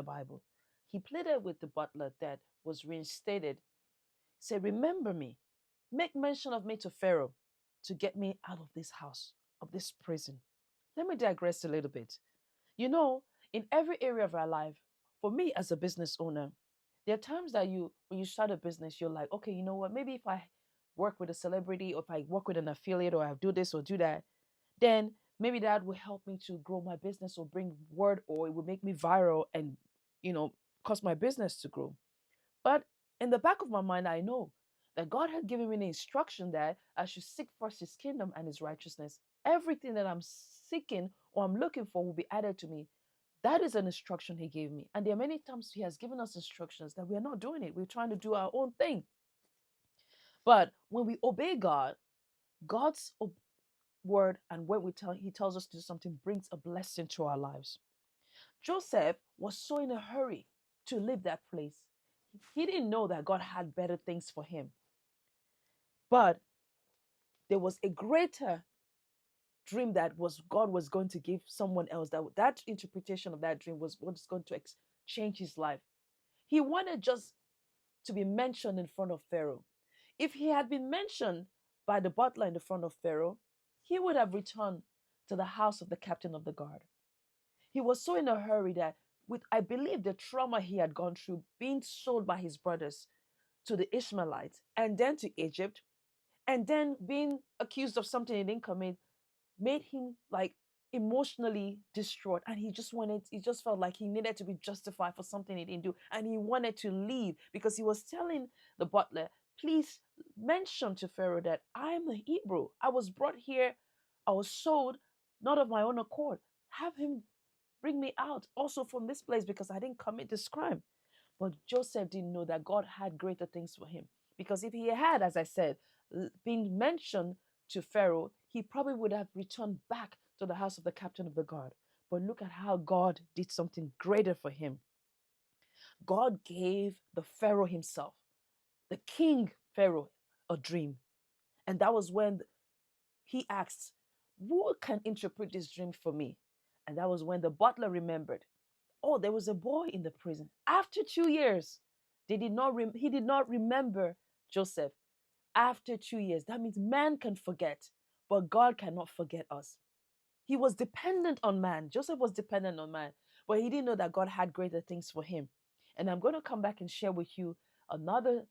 the Bible. He pleaded with the butler that was reinstated. Say, remember me. Make mention of me to Pharaoh to get me out of this house, of this prison. Let me digress a little bit. You know, in every area of our life, for me as a business owner, there are times that when you start a business, you're like, okay, you know what? Maybe if I work with a celebrity, or if I work with an affiliate, or I do this or do that, then maybe that will help me to grow my business or bring word, or it will make me viral and, you know, cause my business to grow. But in the back of my mind, I know that God had given me the instruction that I should seek first his kingdom and his righteousness. Everything that I'm seeking or I'm looking for will be added to me. That is an instruction he gave me. And there are many times he has given us instructions that we are not doing it. We're trying to do our own thing. But when we obey God, God's word, and when he tells us to do something, brings a blessing to our lives. Joseph was so in a hurry to leave that place. He didn't know that God had better things for him. But there was a greater dream that was God was going to give someone else. That interpretation of that dream was what's going to change his life. He wanted just to be mentioned in front of Pharaoh. If he had been mentioned by the butler in the front of Pharaoh, he would have returned to the house of the captain of the guard. He was so in a hurry that, with I believe the trauma he had gone through, being sold by his brothers to the Ishmaelites and then to Egypt, and then being accused of something he didn't commit, made him like emotionally distraught. And he just felt like he needed to be justified for something he didn't do. And he wanted to leave because he was telling the butler, please mention to Pharaoh that I am a Hebrew. I was brought here, I was sold, not of my own accord. Have him bring me out also from this place because I didn't commit this crime. But Joseph didn't know that God had greater things for him. Because if he had, as I said, been mentioned to Pharaoh, he probably would have returned back to the house of the captain of the guard. But look at how God did something greater for him. God gave the Pharaoh himself, the king Pharaoh, a dream. And that was when he asked, who can interpret this dream for me? And that was when the butler remembered, oh, there was a boy in the prison. After 2 years, he did not remember Joseph. After 2 years, that means man can forget, but God cannot forget us. He was dependent on man. Joseph was dependent on man, but he didn't know that God had greater things for him. And I'm going to come back and share with you another